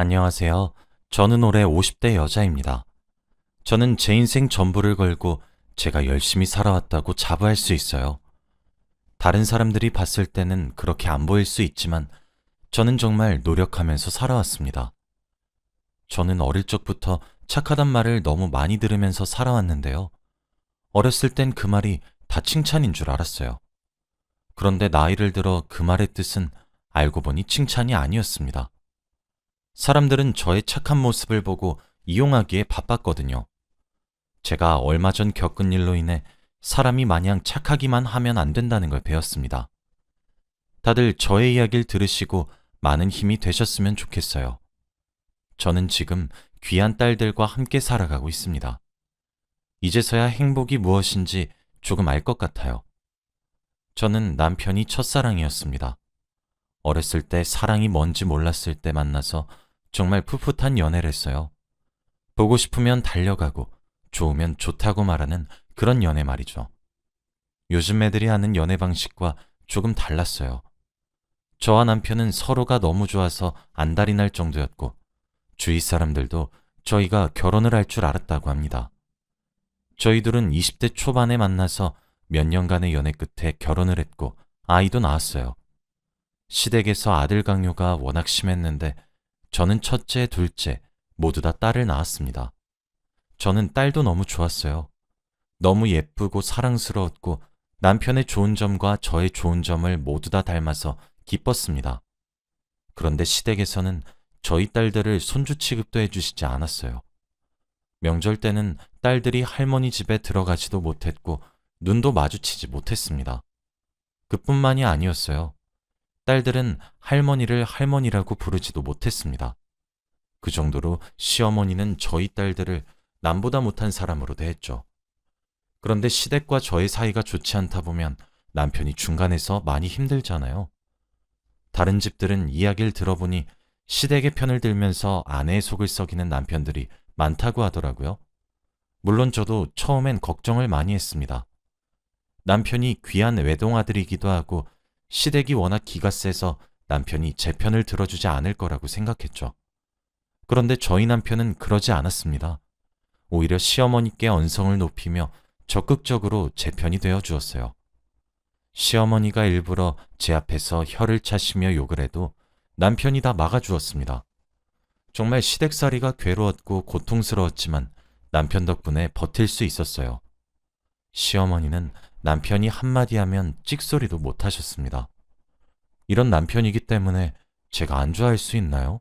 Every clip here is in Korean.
안녕하세요. 저는 올해 50대 여자입니다. 저는 제 인생 전부를 걸고 제가 열심히 살아왔다고 자부할 수 있어요. 다른 사람들이 봤을 때는 그렇게 안 보일 수 있지만 저는 정말 노력하면서 살아왔습니다. 저는 어릴 적부터 착하단 말을 너무 많이 들으면서 살아왔는데요. 어렸을 땐 그 말이 다 칭찬인 줄 알았어요. 그런데 나이를 들어 그 말의 뜻은 알고 보니 칭찬이 아니었습니다. 사람들은 저의 착한 모습을 보고 이용하기에 바빴거든요. 제가 얼마 전 겪은 일로 인해 사람이 마냥 착하기만 하면 안 된다는 걸 배웠습니다. 다들 저의 이야기를 들으시고 많은 힘이 되셨으면 좋겠어요. 저는 지금 귀한 딸들과 함께 살아가고 있습니다. 이제서야 행복이 무엇인지 조금 알 것 같아요. 저는 남편이 첫사랑이었습니다. 어렸을 때 사랑이 뭔지 몰랐을 때 만나서 정말 풋풋한 연애를 했어요. 보고 싶으면 달려가고 좋으면 좋다고 말하는 그런 연애 말이죠. 요즘 애들이 하는 연애 방식과 조금 달랐어요. 저와 남편은 서로가 너무 좋아서 안달이 날 정도였고 주위 사람들도 저희가 결혼을 할 줄 알았다고 합니다. 저희들은 20대 초반에 만나서 몇 년간의 연애 끝에 결혼을 했고 아이도 낳았어요. 시댁에서 아들 강요가 워낙 심했는데 저는 첫째, 둘째 모두 다 딸을 낳았습니다. 저는 딸도 너무 좋았어요. 너무 예쁘고 사랑스러웠고 남편의 좋은 점과 저의 좋은 점을 모두 다 닮아서 기뻤습니다. 그런데 시댁에서는 저희 딸들을 손주 취급도 해주시지 않았어요. 명절 때는 딸들이 할머니 집에 들어가지도 못했고 눈도 마주치지 못했습니다. 그뿐만이 아니었어요. 딸들은 할머니를 할머니라고 부르지도 못했습니다. 그 정도로 시어머니는 저희 딸들을 남보다 못한 사람으로 대했죠. 그런데 시댁과 저의 사이가 좋지 않다 보면 남편이 중간에서 많이 힘들잖아요. 다른 집들은 이야기를 들어보니 시댁의 편을 들면서 아내의 속을 썩이는 남편들이 많다고 하더라고요. 물론 저도 처음엔 걱정을 많이 했습니다. 남편이 귀한 외동아들이기도 하고 시댁이 워낙 기가 세서 남편이 제 편을 들어주지 않을 거라고 생각했죠. 그런데 저희 남편은 그러지 않았습니다. 오히려 시어머니께 언성을 높이며 적극적으로 제 편이 되어 주었어요. 시어머니가 일부러 제 앞에서 혀를 차시며 욕을 해도 남편이 다 막아주었습니다. 정말 시댁살이가 괴로웠고 고통스러웠지만 남편 덕분에 버틸 수 있었어요. 시어머니는 남편이 한마디 하면 찍소리도 못 하셨습니다. 이런 남편이기 때문에 제가 안 좋아할 수 있나요?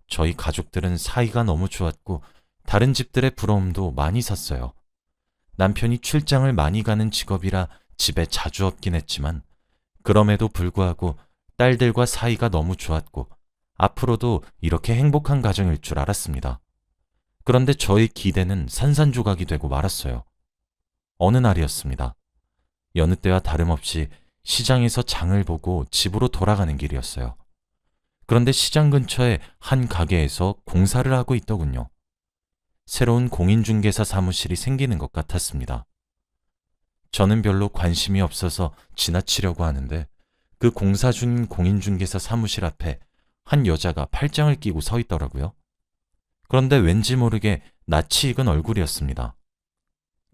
저희 가족들은 사이가 너무 좋았고 다른 집들의 부러움도 많이 샀어요. 남편이 출장을 많이 가는 직업이라 집에 자주 없긴 했지만 그럼에도 불구하고 딸들과 사이가 너무 좋았고 앞으로도 이렇게 행복한 가정일 줄 알았습니다. 그런데 저의 기대는 산산조각이 되고 말았어요. 어느 날이었습니다. 여느 때와 다름없이 시장에서 장을 보고 집으로 돌아가는 길이었어요. 그런데 시장 근처에 한 가게에서 공사를 하고 있더군요. 새로운 공인중개사 사무실이 생기는 것 같았습니다. 저는 별로 관심이 없어서 지나치려고 하는데 그 공사 중인 공인중개사 사무실 앞에 한 여자가 팔짱을 끼고 서 있더라고요. 그런데 왠지 모르게 낯이 익은 얼굴이었습니다.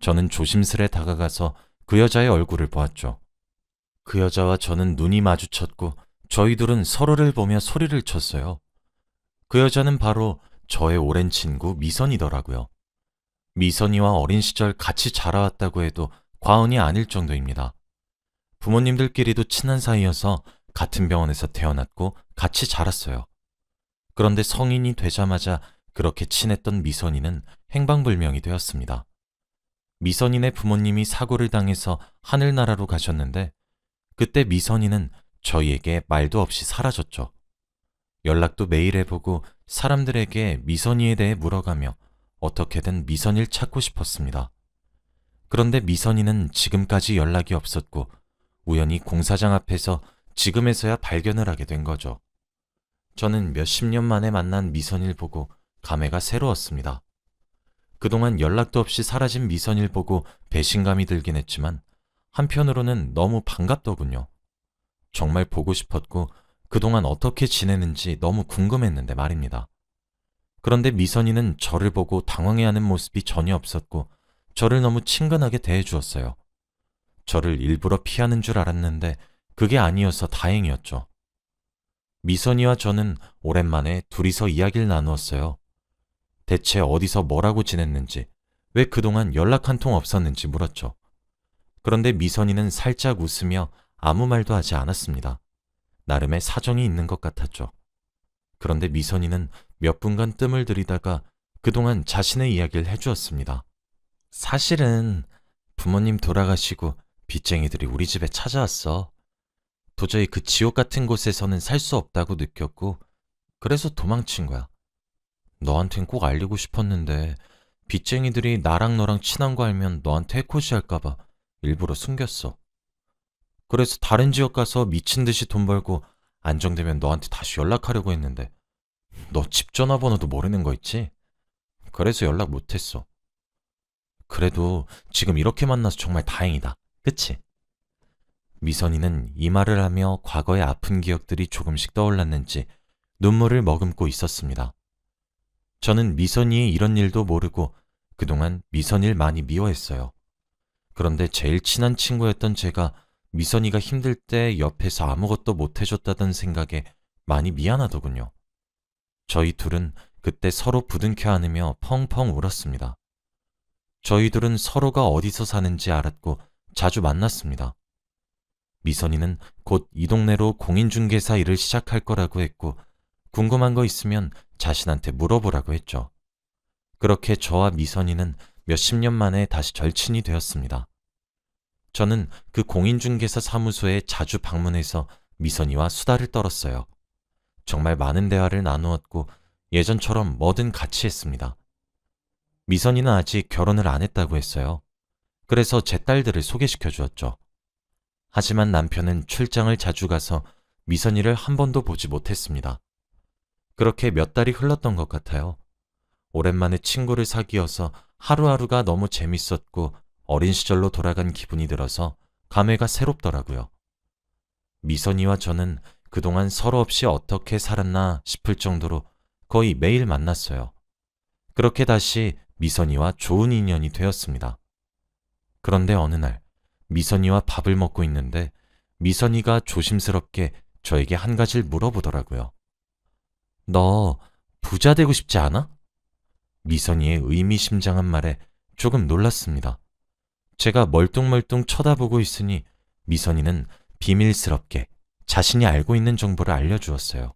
저는 조심스레 다가가서 그 여자의 얼굴을 보았죠. 그 여자와 저는 눈이 마주쳤고 저희 둘은 서로를 보며 소리를 쳤어요. 그 여자는 바로 저의 오랜 친구 미선이더라고요. 미선이와 어린 시절 같이 자라왔다고 해도 과언이 아닐 정도입니다. 부모님들끼리도 친한 사이여서 같은 병원에서 태어났고 같이 자랐어요. 그런데 성인이 되자마자 그렇게 친했던 미선이는 행방불명이 되었습니다. 미선이네 부모님이 사고를 당해서 하늘나라로 가셨는데 그때 미선이는 저희에게 말도 없이 사라졌죠. 연락도 매일 해보고 사람들에게 미선이에 대해 물어가며 어떻게든 미선이를 찾고 싶었습니다. 그런데 미선이는 지금까지 연락이 없었고 우연히 공사장 앞에서 지금에서야 발견을 하게 된 거죠. 저는 몇십 년 만에 만난 미선이를 보고 감회가 새로웠습니다. 그동안 연락도 없이 사라진 미선이를 보고 배신감이 들긴 했지만 한편으로는 너무 반갑더군요. 정말 보고 싶었고 그동안 어떻게 지내는지 너무 궁금했는데 말입니다. 그런데 미선이는 저를 보고 당황해하는 모습이 전혀 없었고 저를 너무 친근하게 대해주었어요. 저를 일부러 피하는 줄 알았는데 그게 아니어서 다행이었죠. 미선이와 저는 오랜만에 둘이서 이야기를 나누었어요. 대체 어디서 뭐라고 지냈는지, 왜 그동안 연락 한 통 없었는지 물었죠. 그런데 미선이는 살짝 웃으며 아무 말도 하지 않았습니다. 나름의 사정이 있는 것 같았죠. 그런데 미선이는 몇 분간 뜸을 들이다가 그동안 자신의 이야기를 해주었습니다. 사실은 부모님 돌아가시고 빚쟁이들이 우리 집에 찾아왔어. 도저히 그 지옥 같은 곳에서는 살 수 없다고 느꼈고 그래서 도망친 거야. 너한텐 꼭 알리고 싶었는데 빚쟁이들이 나랑 너랑 친한 거 알면 너한테 해코지 할까봐 일부러 숨겼어. 그래서 다른 지역 가서 미친 듯이 돈 벌고 안정되면 너한테 다시 연락하려고 했는데 너 집 전화번호도 모르는 거 있지? 그래서 연락 못했어. 그래도 지금 이렇게 만나서 정말 다행이다. 그치? 미선이는 이 말을 하며 과거의 아픈 기억들이 조금씩 떠올랐는지 눈물을 머금고 있었습니다. 저는 미선이의 이런 일도 모르고 그동안 미선이를 많이 미워했어요. 그런데 제일 친한 친구였던 제가 미선이가 힘들 때 옆에서 아무것도 못해줬다던 생각에 많이 미안하더군요. 저희 둘은 그때 서로 부둥켜 안으며 펑펑 울었습니다. 저희 둘은 서로가 어디서 사는지 알았고 자주 만났습니다. 미선이는 곧 이 동네로 공인중개사 일을 시작할 거라고 했고 궁금한 거 있으면 자신한테 물어보라고 했죠. 그렇게 저와 미선이는 몇십 년 만에 다시 절친이 되었습니다. 저는 그 공인중개사 사무소에 자주 방문해서 미선이와 수다를 떨었어요. 정말 많은 대화를 나누었고 예전처럼 뭐든 같이 했습니다. 미선이는 아직 결혼을 안 했다고 했어요. 그래서 제 딸들을 소개시켜 주었죠. 하지만 남편은 출장을 자주 가서 미선이를 한 번도 보지 못했습니다. 그렇게 몇 달이 흘렀던 것 같아요. 오랜만에 친구를 사귀어서 하루하루가 너무 재밌었고 어린 시절로 돌아간 기분이 들어서 감회가 새롭더라고요. 미선이와 저는 그동안 서로 없이 어떻게 살았나 싶을 정도로 거의 매일 만났어요. 그렇게 다시 미선이와 좋은 인연이 되었습니다. 그런데 어느 날 미선이와 밥을 먹고 있는데 미선이가 조심스럽게 저에게 한 가지를 물어보더라고요. 너 부자 되고 싶지 않아? 미선이의 의미심장한 말에 조금 놀랐습니다. 제가 멀뚱멀뚱 쳐다보고 있으니 미선이는 비밀스럽게 자신이 알고 있는 정보를 알려주었어요.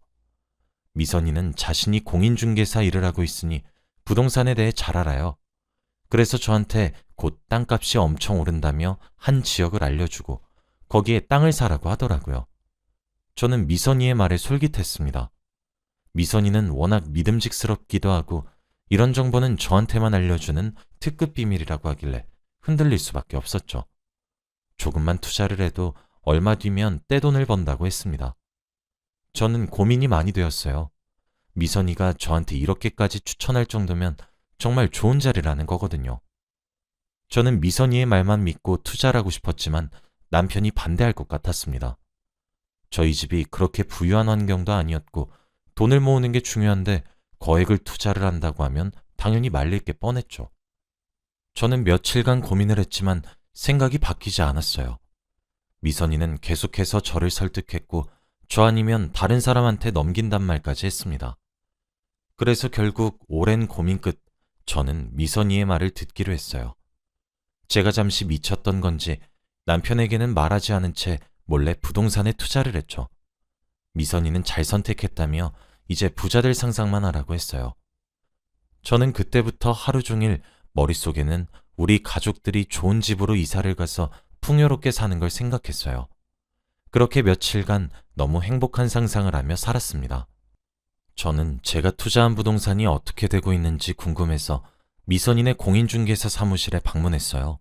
미선이는 자신이 공인중개사 일을 하고 있으니 부동산에 대해 잘 알아요. 그래서 저한테 곧 땅값이 엄청 오른다며 한 지역을 알려주고 거기에 땅을 사라고 하더라고요. 저는 미선이의 말에 솔깃했습니다. 미선이는 워낙 믿음직스럽기도 하고 이런 정보는 저한테만 알려주는 특급 비밀이라고 하길래 흔들릴 수밖에 없었죠. 조금만 투자를 해도 얼마 뒤면 떼돈을 번다고 했습니다. 저는 고민이 많이 되었어요. 미선이가 저한테 이렇게까지 추천할 정도면 정말 좋은 자리라는 거거든요. 저는 미선이의 말만 믿고 투자를 하고 싶었지만 남편이 반대할 것 같았습니다. 저희 집이 그렇게 부유한 환경도 아니었고 돈을 모으는 게 중요한데 거액을 투자를 한다고 하면 당연히 말릴 게 뻔했죠. 저는 며칠간 고민을 했지만 생각이 바뀌지 않았어요. 미선이는 계속해서 저를 설득했고 저 아니면 다른 사람한테 넘긴단 말까지 했습니다. 그래서 결국 오랜 고민 끝 저는 미선이의 말을 듣기로 했어요. 제가 잠시 미쳤던 건지 남편에게는 말하지 않은 채 몰래 부동산에 투자를 했죠. 미선이는 잘 선택했다며 이제 부자 될 상상만 하라고 했어요. 저는 그때부터 하루 종일 머릿속에는 우리 가족들이 좋은 집으로 이사를 가서 풍요롭게 사는 걸 생각했어요. 그렇게 며칠간 너무 행복한 상상을 하며 살았습니다. 저는 제가 투자한 부동산이 어떻게 되고 있는지 궁금해서 미선이네 공인중개사 사무실에 방문했어요.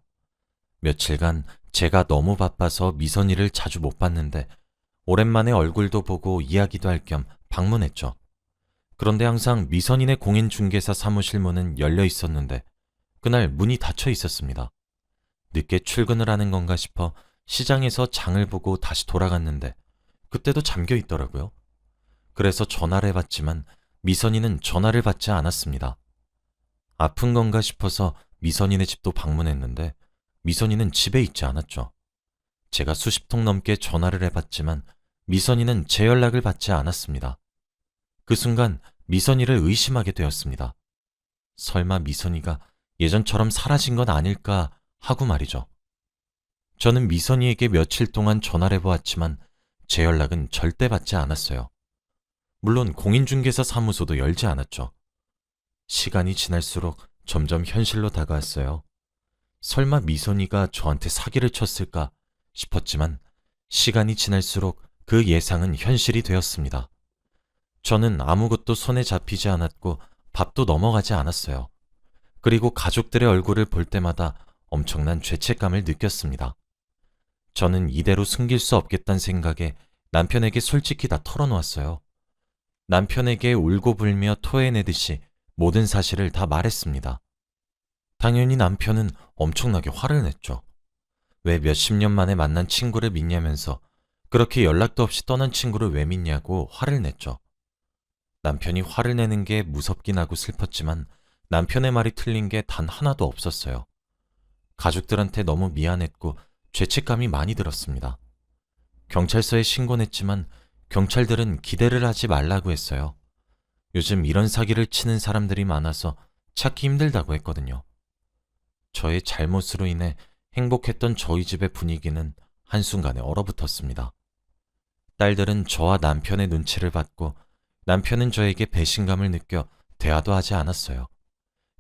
며칠간 제가 너무 바빠서 미선이를 자주 못 봤는데 오랜만에 얼굴도 보고 이야기도 할 겸 방문했죠. 그런데 항상 미선이네 공인중개사 사무실 문은 열려 있었는데 그날 문이 닫혀 있었습니다. 늦게 출근을 하는 건가 싶어 시장에서 장을 보고 다시 돌아갔는데 그때도 잠겨 있더라고요. 그래서 전화를 해봤지만 미선이는 전화를 받지 않았습니다. 아픈 건가 싶어서 미선이네 집도 방문했는데 미선이는 집에 있지 않았죠. 제가 수십 통 넘게 전화를 해봤지만 미선이는 제 연락을 받지 않았습니다. 그 순간 미선이를 의심하게 되었습니다. 설마 미선이가 예전처럼 사라진 건 아닐까 하고 말이죠. 저는 미선이에게 며칠 동안 전화를 해보았지만 제 연락은 절대 받지 않았어요. 물론 공인중개사 사무소도 열지 않았죠. 시간이 지날수록 점점 현실로 다가왔어요. 설마 미선이가 저한테 사기를 쳤을까 싶었지만 시간이 지날수록 그 예상은 현실이 되었습니다. 저는 아무것도 손에 잡히지 않았고 밥도 넘어가지 않았어요. 그리고 가족들의 얼굴을 볼 때마다 엄청난 죄책감을 느꼈습니다. 저는 이대로 숨길 수 없겠다는 생각에 남편에게 솔직히 다 털어놓았어요. 남편에게 울고불며 토해내듯이 모든 사실을 다 말했습니다. 당연히 남편은 엄청나게 화를 냈죠. 왜 몇십 년 만에 만난 친구를 믿냐면서 그렇게 연락도 없이 떠난 친구를 왜 믿냐고 화를 냈죠. 남편이 화를 내는 게 무섭긴 하고 슬펐지만 남편의 말이 틀린 게 단 하나도 없었어요. 가족들한테 너무 미안했고 죄책감이 많이 들었습니다. 경찰서에 신고했지만 경찰들은 기대를 하지 말라고 했어요. 요즘 이런 사기를 치는 사람들이 많아서 찾기 힘들다고 했거든요. 저의 잘못으로 인해 행복했던 저희 집의 분위기는 한순간에 얼어붙었습니다. 딸들은 저와 남편의 눈치를 받고 남편은 저에게 배신감을 느껴 대화도 하지 않았어요.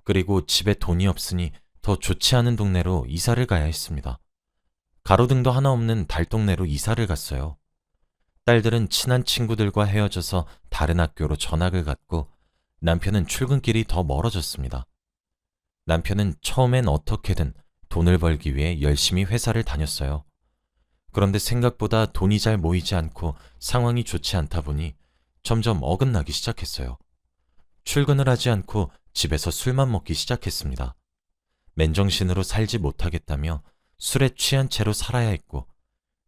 그리고 집에 돈이 없으니 더 좋지 않은 동네로 이사를 가야 했습니다. 가로등도 하나 없는 달동네로 이사를 갔어요. 딸들은 친한 친구들과 헤어져서 다른 학교로 전학을 갔고 남편은 출근길이 더 멀어졌습니다. 남편은 처음엔 어떻게든 돈을 벌기 위해 열심히 회사를 다녔어요. 그런데 생각보다 돈이 잘 모이지 않고 상황이 좋지 않다 보니 점점 어긋나기 시작했어요. 출근을 하지 않고 집에서 술만 먹기 시작했습니다. 맨정신으로 살지 못하겠다며 술에 취한 채로 살아야 했고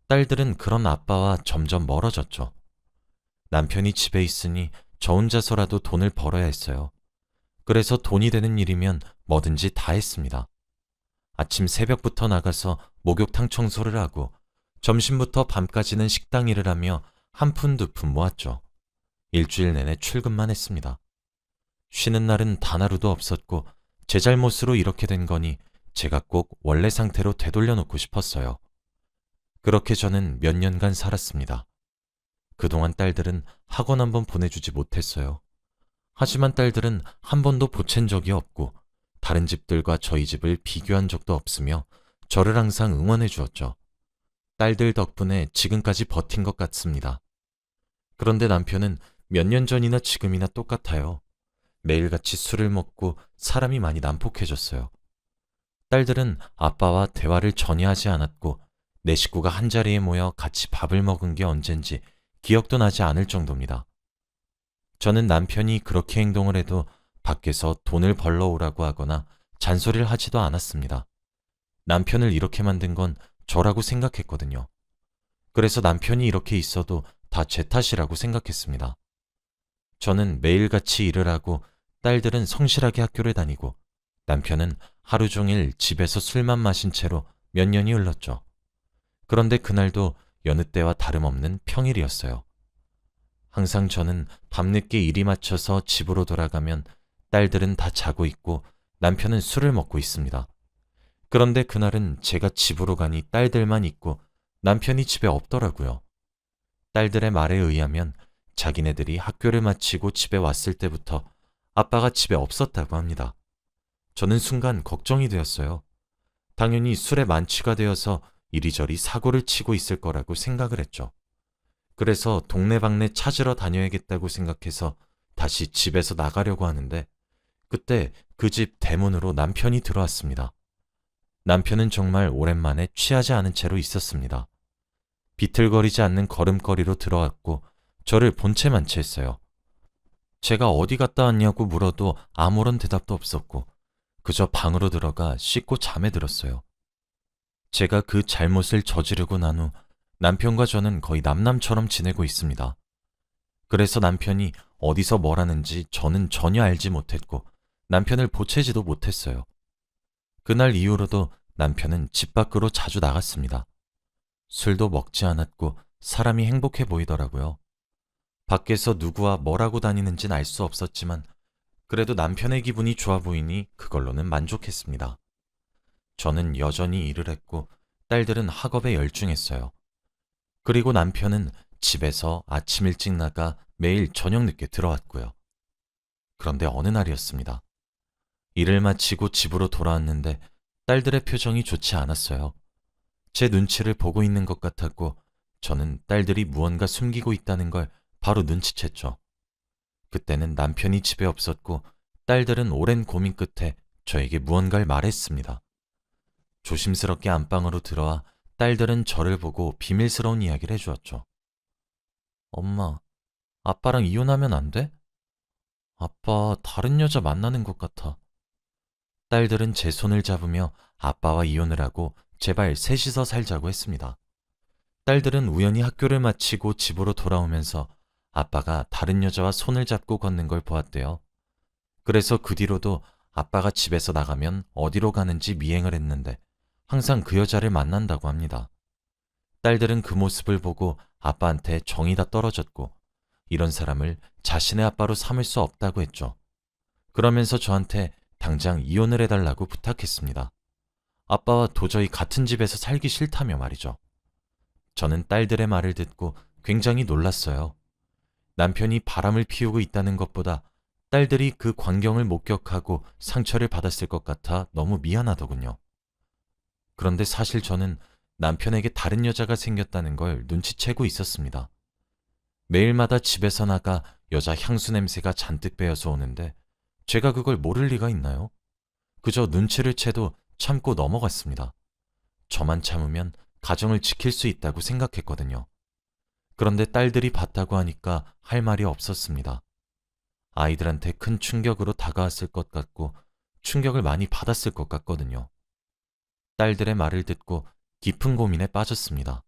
딸들은 그런 아빠와 점점 멀어졌죠. 남편이 집에 있으니 저 혼자서라도 돈을 벌어야 했어요. 그래서 돈이 되는 일이면 뭐든지 다 했습니다. 아침 새벽부터 나가서 목욕탕 청소를 하고 점심부터 밤까지는 식당 일을 하며 한 푼 두 푼 모았죠. 일주일 내내 출근만 했습니다. 쉬는 날은 단 하루도 없었고 제 잘못으로 이렇게 된 거니 제가 꼭 원래 상태로 되돌려놓고 싶었어요. 그렇게 저는 몇 년간 살았습니다. 그동안 딸들은 학원 한번 보내주지 못했어요. 하지만 딸들은 한 번도 보챈 적이 없고 다른 집들과 저희 집을 비교한 적도 없으며 저를 항상 응원해 주었죠. 딸들 덕분에 지금까지 버틴 것 같습니다. 그런데 남편은 몇 년 전이나 지금이나 똑같아요. 매일같이 술을 먹고 사람이 많이 난폭해졌어요. 딸들은 아빠와 대화를 전혀 하지 않았고 내 식구가 한자리에 모여 같이 밥을 먹은 게 언젠지 기억도 나지 않을 정도입니다. 저는 남편이 그렇게 행동을 해도 밖에서 돈을 벌러 오라고 하거나 잔소리를 하지도 않았습니다. 남편을 이렇게 만든 건 저라고 생각했거든요. 그래서 남편이 이렇게 있어도 다 제 탓이라고 생각했습니다. 저는 매일같이 일을 하고 딸들은 성실하게 학교를 다니고 남편은 하루 종일 집에서 술만 마신 채로 몇 년이 흘렀죠. 그런데 그날도 여느 때와 다름없는 평일이었어요. 항상 저는 밤늦게 일이 마쳐서 집으로 돌아가면 딸들은 다 자고 있고 남편은 술을 먹고 있습니다. 그런데 그날은 제가 집으로 가니 딸들만 있고 남편이 집에 없더라고요. 딸들의 말에 의하면 자기네들이 학교를 마치고 집에 왔을 때부터 아빠가 집에 없었다고 합니다. 저는 순간 걱정이 되었어요. 당연히 술에 만취가 되어서 이리저리 사고를 치고 있을 거라고 생각을 했죠. 그래서 동네방네 찾으러 다녀야겠다고 생각해서 다시 집에서 나가려고 하는데 그때 그 집 대문으로 남편이 들어왔습니다. 남편은 정말 오랜만에 취하지 않은 채로 있었습니다. 비틀거리지 않는 걸음걸이로 들어왔고 저를 본체만 취했어요. 제가 어디 갔다 왔냐고 물어도 아무런 대답도 없었고 그저 방으로 들어가 씻고 잠에 들었어요. 제가 그 잘못을 저지르고 난 후 남편과 저는 거의 남남처럼 지내고 있습니다. 그래서 남편이 어디서 뭘 하는지 저는 전혀 알지 못했고 남편을 보채지도 못했어요. 그날 이후로도 남편은 집 밖으로 자주 나갔습니다. 술도 먹지 않았고 사람이 행복해 보이더라고요. 밖에서 누구와 뭐라고 다니는진 알 수 없었지만 그래도 남편의 기분이 좋아 보이니 그걸로는 만족했습니다. 저는 여전히 일을 했고 딸들은 학업에 열중했어요. 그리고 남편은 집에서 아침 일찍 나가 매일 저녁 늦게 들어왔고요. 그런데 어느 날이었습니다. 일을 마치고 집으로 돌아왔는데 딸들의 표정이 좋지 않았어요. 제 눈치를 보고 있는 것 같았고 저는 딸들이 무언가 숨기고 있다는 걸 바로 눈치챘죠. 그때는 남편이 집에 없었고 딸들은 오랜 고민 끝에 저에게 무언가를 말했습니다. 조심스럽게 안방으로 들어와 딸들은 저를 보고 비밀스러운 이야기를 해주었죠. 엄마, 아빠랑 이혼하면 안 돼? 아빠 다른 여자 만나는 것 같아. 딸들은 제 손을 잡으며 아빠와 이혼을 하고 제발 셋이서 살자고 했습니다. 딸들은 우연히 학교를 마치고 집으로 돌아오면서 아빠가 다른 여자와 손을 잡고 걷는 걸 보았대요. 그래서 그 뒤로도 아빠가 집에서 나가면 어디로 가는지 미행을 했는데 항상 그 여자를 만난다고 합니다. 딸들은 그 모습을 보고 아빠한테 정이 다 떨어졌고 이런 사람을 자신의 아빠로 삼을 수 없다고 했죠. 그러면서 저한테 당장 이혼을 해달라고 부탁했습니다. 아빠와 도저히 같은 집에서 살기 싫다며 말이죠. 저는 딸들의 말을 듣고 굉장히 놀랐어요. 남편이 바람을 피우고 있다는 것보다 딸들이 그 광경을 목격하고 상처를 받았을 것 같아 너무 미안하더군요. 그런데 사실 저는 남편에게 다른 여자가 생겼다는 걸 눈치채고 있었습니다. 매일마다 집에서 나가 여자 향수 냄새가 잔뜩 배어서 오는데 제가 그걸 모를 리가 있나요? 그저 눈치를 채도 참고 넘어갔습니다. 저만 참으면 가정을 지킬 수 있다고 생각했거든요. 그런데 딸들이 봤다고 하니까 할 말이 없었습니다. 아이들한테 큰 충격으로 다가왔을 것 같고 충격을 많이 받았을 것 같거든요. 딸들의 말을 듣고 깊은 고민에 빠졌습니다.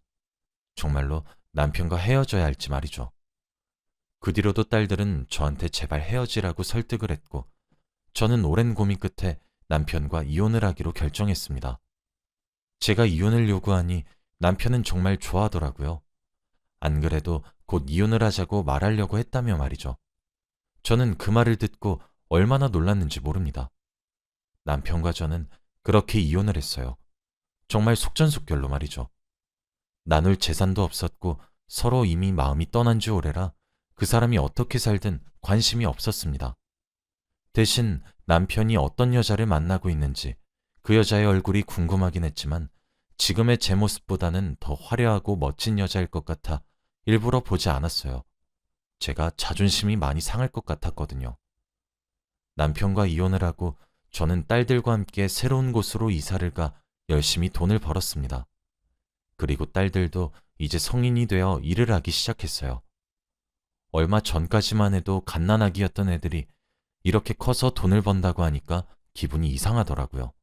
정말로 남편과 헤어져야 할지 말이죠. 그 뒤로도 딸들은 저한테 제발 헤어지라고 설득을 했고 저는 오랜 고민 끝에 남편과 이혼을 하기로 결정했습니다. 제가 이혼을 요구하니 남편은 정말 좋아하더라고요. 안 그래도 곧 이혼을 하자고 말하려고 했다며 말이죠. 저는 그 말을 듣고 얼마나 놀랐는지 모릅니다. 남편과 저는 그렇게 이혼을 했어요. 정말 속전속결로 말이죠. 나눌 재산도 없었고 서로 이미 마음이 떠난 지 오래라 그 사람이 어떻게 살든 관심이 없었습니다. 대신 남편이 어떤 여자를 만나고 있는지 그 여자의 얼굴이 궁금하긴 했지만 지금의 제 모습보다는 더 화려하고 멋진 여자일 것 같아 일부러 보지 않았어요. 제가 자존심이 많이 상할 것 같았거든요. 남편과 이혼을 하고 저는 딸들과 함께 새로운 곳으로 이사를 가 열심히 돈을 벌었습니다. 그리고 딸들도 이제 성인이 되어 일을 하기 시작했어요. 얼마 전까지만 해도 갓난아기였던 애들이 이렇게 커서 돈을 번다고 하니까 기분이 이상하더라고요.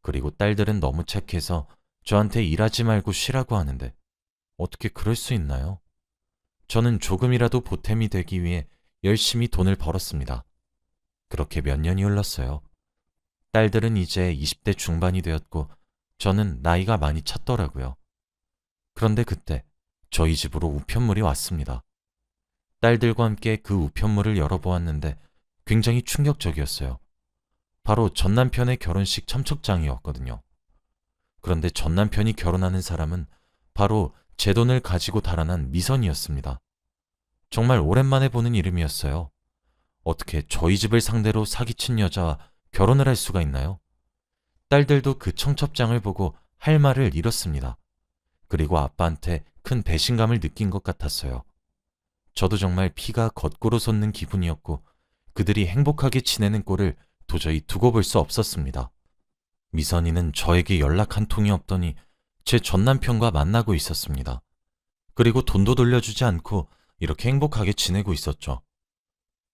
그리고 딸들은 너무 착해서 저한테 일하지 말고 쉬라고 하는데 어떻게 그럴 수 있나요? 저는 조금이라도 보탬이 되기 위해 열심히 돈을 벌었습니다. 그렇게 몇 년이 흘렀어요. 딸들은 이제 20대 중반이 되었고 저는 나이가 많이 찼더라고요. 그런데 그때 저희 집으로 우편물이 왔습니다. 딸들과 함께 그 우편물을 열어보았는데 굉장히 충격적이었어요. 바로 전남편의 결혼식 첨첩장이었거든요. 그런데 전남편이 결혼하는 사람은 바로 제 돈을 가지고 달아난 미선이었습니다. 정말 오랜만에 보는 이름이었어요. 어떻게 저희 집을 상대로 사기친 여자와 결혼을 할 수가 있나요? 딸들도 그 청첩장을 보고 할 말을 잃었습니다. 그리고 아빠한테 큰 배신감을 느낀 것 같았어요. 저도 정말 피가 거꾸로 솟는 기분이었고 그들이 행복하게 지내는 꼴을 도저히 두고 볼 수 없었습니다. 미선이는 저에게 연락 한 통이 없더니 제 전남편과 만나고 있었습니다. 그리고 돈도 돌려주지 않고 이렇게 행복하게 지내고 있었죠.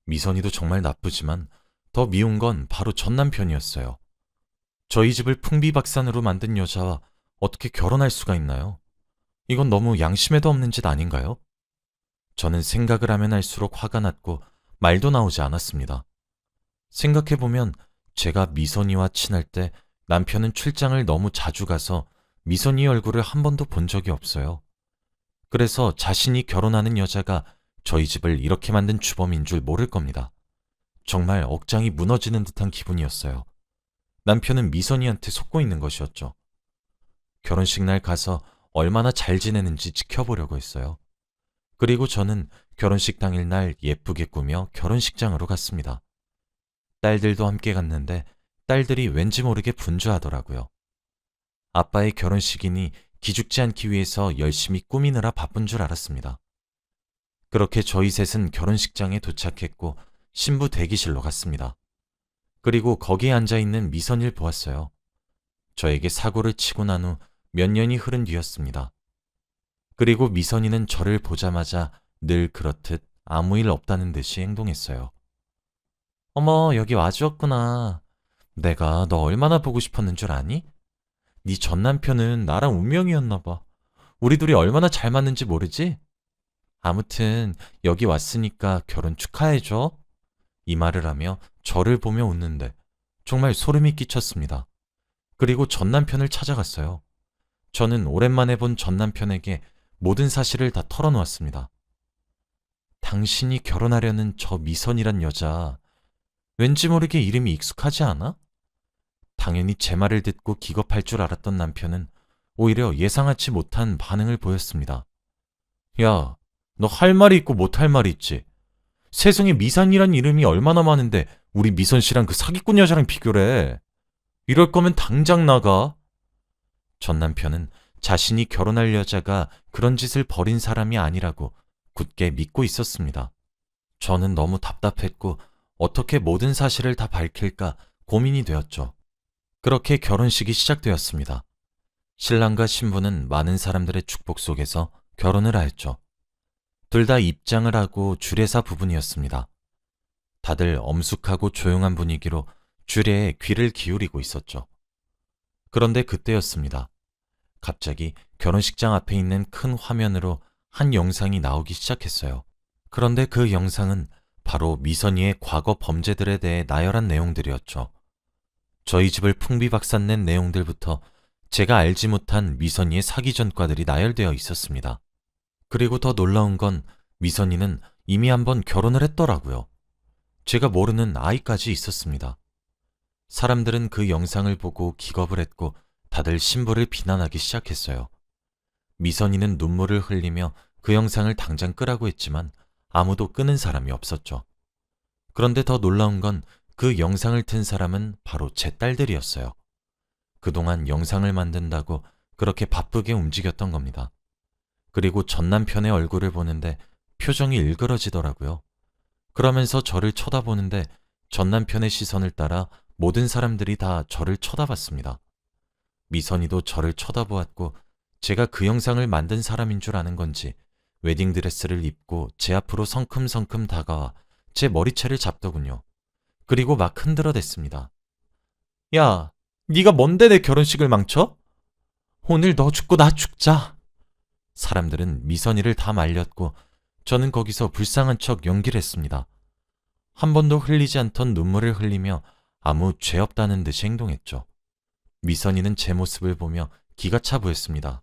미선이도 정말 나쁘지만 더 미운 건 바로 전남편이었어요. 저희 집을 풍비박산으로 만든 여자와 어떻게 결혼할 수가 있나요? 이건 너무 양심에도 없는 짓 아닌가요? 저는 생각을 하면 할수록 화가 났고 말도 나오지 않았습니다. 생각해보면 제가 미선이와 친할 때 남편은 출장을 너무 자주 가서 미선이 얼굴을 한 번도 본 적이 없어요. 그래서 자신이 결혼하는 여자가 저희 집을 이렇게 만든 주범인 줄 모를 겁니다. 정말 억장이 무너지는 듯한 기분이었어요. 남편은 미선이한테 속고 있는 것이었죠. 결혼식 날 가서 얼마나 잘 지내는지 지켜보려고 했어요. 그리고 저는 결혼식 당일 날 예쁘게 꾸며 결혼식장으로 갔습니다. 딸들도 함께 갔는데 딸들이 왠지 모르게 분주하더라고요. 아빠의 결혼식이니 기죽지 않기 위해서 열심히 꾸미느라 바쁜 줄 알았습니다. 그렇게 저희 셋은 결혼식장에 도착했고 신부 대기실로 갔습니다. 그리고 거기에 앉아있는 미선이를 보았어요. 저에게 사고를 치고 난 후 몇 년이 흐른 뒤였습니다. 그리고 미선이는 저를 보자마자 늘 그렇듯 아무 일 없다는 듯이 행동했어요. 어머, 여기 와주었구나. 내가 너 얼마나 보고 싶었는 줄 아니? 네 전 남편은 나랑 운명이었나 봐. 우리 둘이 얼마나 잘 맞는지 모르지? 아무튼 여기 왔으니까 결혼 축하해줘. 이 말을 하며 저를 보며 웃는데 정말 소름이 끼쳤습니다. 그리고 전 남편을 찾아갔어요. 저는 오랜만에 본 전 남편에게 모든 사실을 다 털어놓았습니다. 당신이 결혼하려는 저 미선이란 여자, 왠지 모르게 이름이 익숙하지 않아? 당연히 제 말을 듣고 기겁할 줄 알았던 남편은 오히려 예상하지 못한 반응을 보였습니다. 야, 너 할 말이 있고 못할 말이 있지. 세상에 미선이란 이름이 얼마나 많은데 우리 미선 씨랑 그 사기꾼 여자랑 비교를 해. 이럴 거면 당장 나가. 전 남편은 자신이 결혼할 여자가 그런 짓을 벌인 사람이 아니라고 굳게 믿고 있었습니다. 저는 너무 답답했고 어떻게 모든 사실을 다 밝힐까 고민이 되었죠. 그렇게 결혼식이 시작되었습니다. 신랑과 신부는 많은 사람들의 축복 속에서 결혼을 하였죠. 둘 다 입장을 하고 주례사 부분이었습니다. 다들 엄숙하고 조용한 분위기로 주례에 귀를 기울이고 있었죠. 그런데 그때였습니다. 갑자기 결혼식장 앞에 있는 큰 화면으로 한 영상이 나오기 시작했어요. 그런데 그 영상은 바로 미선이의 과거 범죄들에 대해 나열한 내용들이었죠. 저희 집을 풍비박산낸 내용들부터 제가 알지 못한 미선이의 사기 전과들이 나열되어 있었습니다. 그리고 더 놀라운 건 미선이는 이미 한번 결혼을 했더라고요. 제가 모르는 아이까지 있었습니다. 사람들은 그 영상을 보고 기겁을 했고 다들 신부를 비난하기 시작했어요. 미선이는 눈물을 흘리며 그 영상을 당장 끄라고 했지만 아무도 끄는 사람이 없었죠. 그런데 더 놀라운 건 그 영상을 튼 사람은 바로 제 딸들이었어요. 그동안 영상을 만든다고 그렇게 바쁘게 움직였던 겁니다. 그리고 전 남편의 얼굴을 보는데 표정이 일그러지더라고요. 그러면서 저를 쳐다보는데 전 남편의 시선을 따라 모든 사람들이 다 저를 쳐다봤습니다. 미선이도 저를 쳐다보았고 제가 그 영상을 만든 사람인 줄 아는 건지 웨딩드레스를 입고 제 앞으로 성큼성큼 다가와 제 머리채를 잡더군요. 그리고 막 흔들어댔습니다. 야, 네가 뭔데 내 결혼식을 망쳐? 오늘 너 죽고 나 죽자. 사람들은 미선이를 다 말렸고 저는 거기서 불쌍한 척 연기를 했습니다. 한 번도 흘리지 않던 눈물을 흘리며 아무 죄 없다는 듯이 행동했죠. 미선이는 제 모습을 보며 기가 차 보였습니다.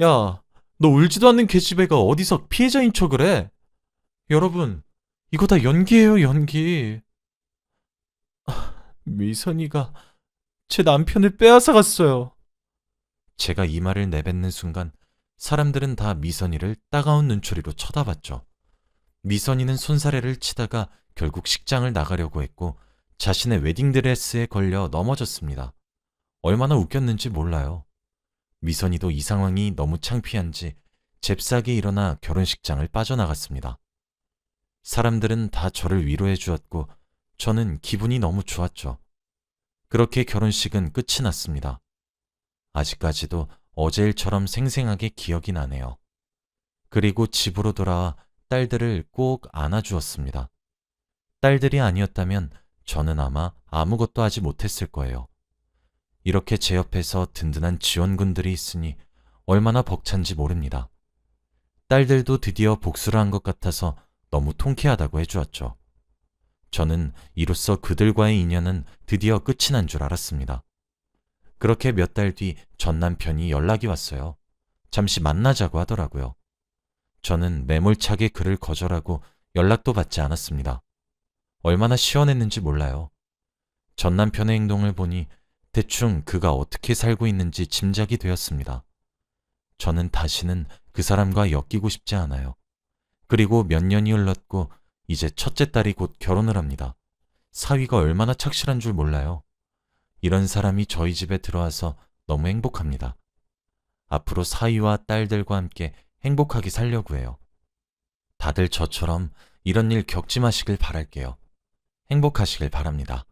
야, 너 울지도 않는 계집애가 어디서 피해자인 척을 해? 여러분, 이거 다 연기예요, 연기. 미선이가 제 남편을 빼앗아 갔어요. 제가 이 말을 내뱉는 순간 사람들은 다 미선이를 따가운 눈초리로 쳐다봤죠. 미선이는 손사래를 치다가 결국 식장을 나가려고 했고 자신의 웨딩드레스에 걸려 넘어졌습니다. 얼마나 웃겼는지 몰라요. 미선이도 이 상황이 너무 창피한지 잽싸게 일어나 결혼식장을 빠져나갔습니다. 사람들은 다 저를 위로해 주었고 저는 기분이 너무 좋았죠. 그렇게 결혼식은 끝이 났습니다. 아직까지도 어제 일처럼 생생하게 기억이 나네요. 그리고 집으로 돌아와 딸들을 꼭 안아주었습니다. 딸들이 아니었다면 저는 아마 아무것도 하지 못했을 거예요. 이렇게 제 옆에서 든든한 지원군들이 있으니 얼마나 벅찬지 모릅니다. 딸들도 드디어 복수를 한 것 같아서 너무 통쾌하다고 해주었죠. 저는 이로써 그들과의 인연은 드디어 끝이 난 줄 알았습니다. 그렇게 몇 달 뒤 전 남편이 연락이 왔어요. 잠시 만나자고 하더라고요. 저는 매몰차게 그를 거절하고 연락도 받지 않았습니다. 얼마나 시원했는지 몰라요. 전 남편의 행동을 보니 대충 그가 어떻게 살고 있는지 짐작이 되었습니다. 저는 다시는 그 사람과 엮이고 싶지 않아요. 그리고 몇 년이 흘렀고 이제 첫째 딸이 곧 결혼을 합니다. 사위가 얼마나 착실한 줄 몰라요. 이런 사람이 저희 집에 들어와서 너무 행복합니다. 앞으로 사위와 딸들과 함께 행복하게 살려고 해요. 다들 저처럼 이런 일 겪지 마시길 바랄게요. 행복하시길 바랍니다.